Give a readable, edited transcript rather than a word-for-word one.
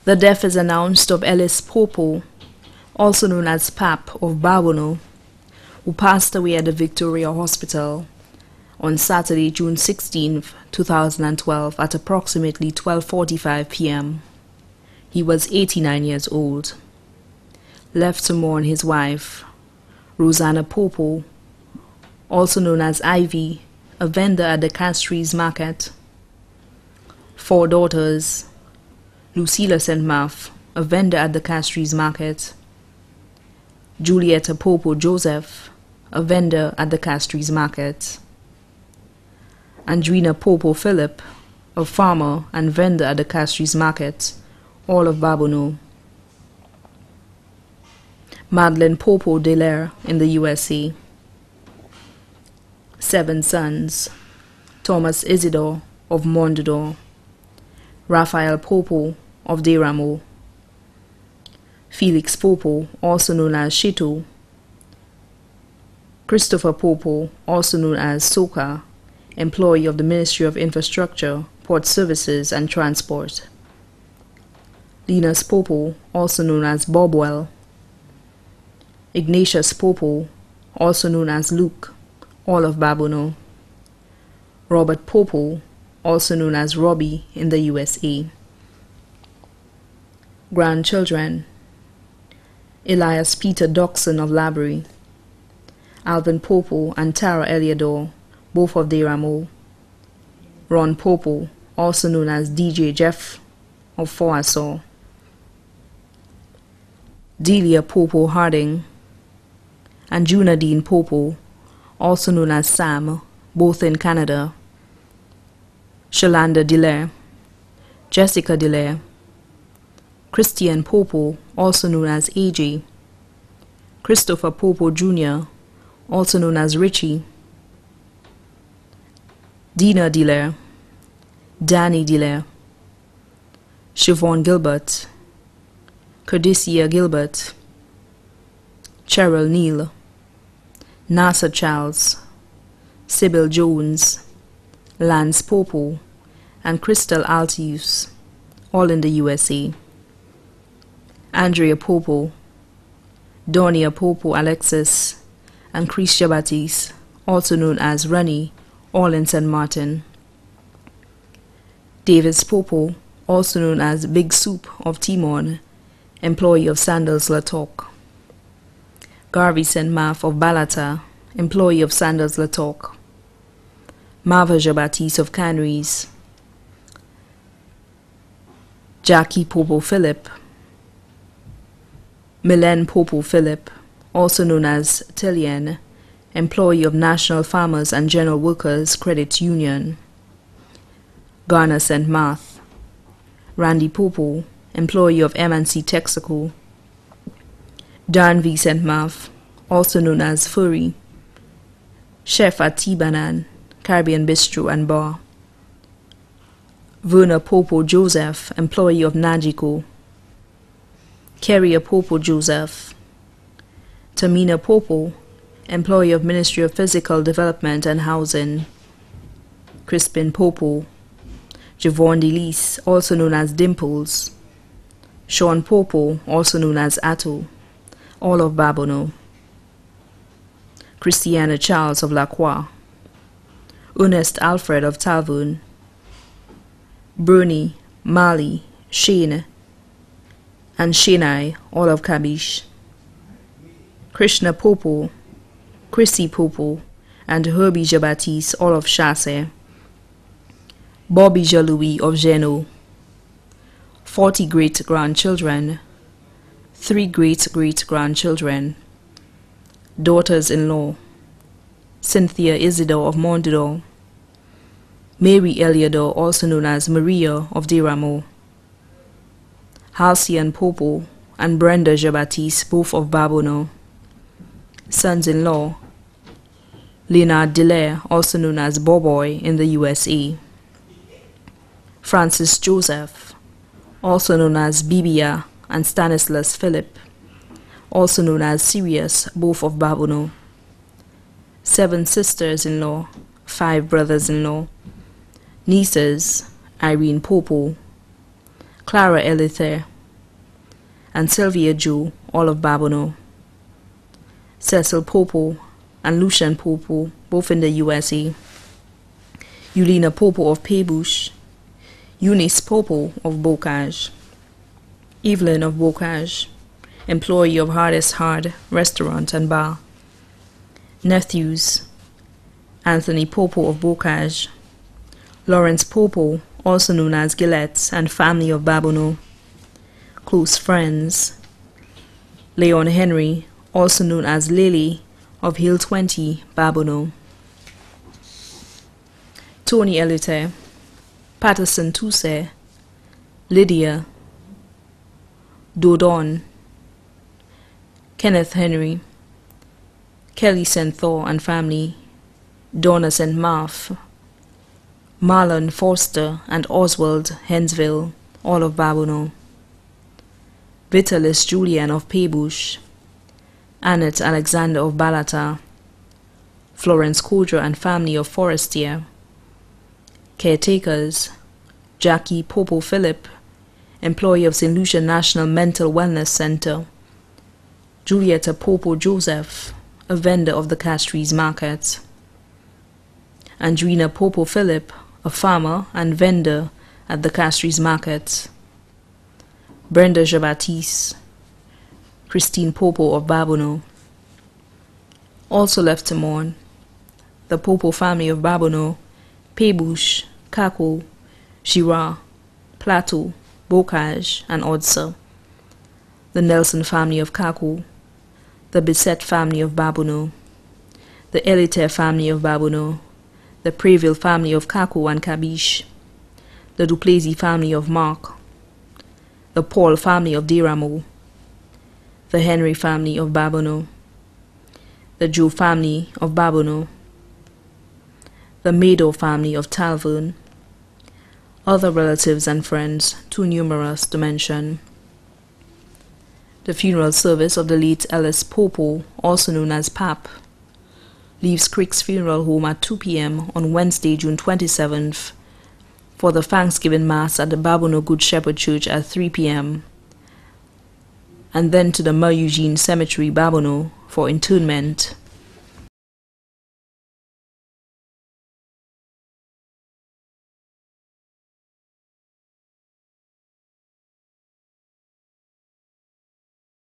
The death is announced of Ellis Popo, also known as Pap of Barbono, who passed away at the Victoria Hospital on Saturday, June 16, 2012 at approximately 12:45 p.m. He was 89 years old. Left to mourn his wife, Rosanna Popo, also known as Ivy, a vendor at the Castries Market. 4 daughters: Lucilla St. Marth, a vendor at the Castries Market; Julietta Popo Joseph, a vendor at the Castries Market; Andrina Popo Philip, a farmer and vendor at the Castries Market, all of Barbono; Madeleine Popo Delaire in the USA. 7 sons: Thomas Isidore of Mondador, Raphael Popo of Deramo, Felix Popo, also known as Shito, Christopher Popo, also known as Soka, employee of the Ministry of Infrastructure, Port Services and Transport; Linus Popo, also known as Bobwell; Ignatius Popo, also known as Luke, all of Barbono; Robert Popo, also known as Robbie in the USA. Grandchildren: Elias Peter Dockson of Labrie, Alvin Popo and Tara Eliador, both of Deramo; Ron Popo, also known as DJ Jeff of Foasaw; Delia Popo Harding and Junadine Popo, also known as Sam, both in Canada; Shalanda Delaire, Jessica Delaire, Christian Popo, also known as AJ, Christopher Popo Jr., also known as Richie; Dina Delaire, Danny Delaire, Siobhan Gilbert, Cordesia Gilbert, Cheryl Neal, Nasa Charles, Sybil Jones, Lance Popo, and Crystal Altius, all in the USA. Andrea Popo, Donia Popo Alexis, and Chris Jabatis, also known as Runny, all in St. Martin. Davis Popo, also known as Big Soup of Timon, employee of Sandals La Toc. Garvey St. Marth of Balata, employee of Sandals La Toc. Marva Jabatis of Canries. Jackie Popo Philip. Milen Popo Philip, also known as Tillian, employee of National Farmers and General Workers Credit Union. Garner St. Marth. Randy Popo, employee of M&C Texaco. Dan V. St. Marth, also known as Furry, chef at T-Banan, Caribbean Bistro and Bar. Verna Popo Joseph, employee of Nagico. Carrier Popo Joseph. Tamina Popo, employee of Ministry of Physical Development and Housing. Crispin Popo. Javon DeLise, also known as Dimples. Sean Popo, also known as Atto, all of Barbono. Christiana Charles of La Croix. Ernest Alfred of Talvourne. Bernie, Mali, Shane, and Shenai, all of Kabish. Krishna Popo, Chrissy Popo, and Herbie Jabatis, all of Chasse. Bobby Jalouis of Geno. 40 great-grandchildren, 3 great-great-grandchildren. Daughters-in-law: Cynthia Isidore of Mondador, Mary Eliador, also known as Maria of Deramo, Halcyon Popo and Brenda Jabatis, both of Barbono. Sons-in-law: Leonard Delaire, also known as Boboy in the USA. Francis Joseph, also known as Bibia, and Stanislas Philip, also known as Sirius, both of Barbono. 7 sisters-in-law, 5 brothers-in-law. Nieces: Irene Popo, Clara Elither, and Sylvia Jo, all of Babonneau. Cecil Popo and Lucian Popo, both in the USA. Eulina Popo of Peebush. Eunice Popo of Bocage. Evelyn of Bocage, employee of Hardest Hard Restaurant and Bar. Nephews: Anthony Popo of Bocage, Lawrence Popo, also known as Gillette, and family of Babonneau. Close friends: Leon Henry, also known as Lily, of Hill 20, Babonneau. Tony Elute, Patterson Tousse, Lydia, Dodon, Kenneth Henry, Kelly St. Thor and family, Donna St. Marthe, Marlon Forster and Oswald Hensville, all of Babonneau. Vitalis Julian of Peebush, Annette Alexander of Balata, Florence Kodra and family of Forestier. Caretakers: Jackie Popo Philip, employee of St. Lucia National Mental Wellness Center. Julietta Popo Joseph, a vendor of the Castries Market. Andrina Popo Philip, a farmer and vendor at the Castries Market. Brenda Jean-Baptiste, Christine Popo of Babonneau. Also left to mourn: the Popo family of Babonneau, Peebush, Kako, Girard, Plateau, Bocage, and Odsa. The Nelson family of Kako, the Bissett family of Babonneau, the Elitaire family of Babonneau, the Préville family of Kako and Cabiche, the Duplessis family of Marc, the Paul family of Dirameau, the Henry family of Babonneau, the Joe family of Babonneau, the Mado family of Talvern, other relatives and friends too numerous to mention. The funeral service of the late Ellis Popo, also known as Pap, leaves Crick's Funeral Home at 2 p.m. on Wednesday, June 27th, for the Thanksgiving Mass at the Babonneau Good Shepherd Church at 3 p.m., and then to the Mère Eugène Cemetery, Babonneau, for interment.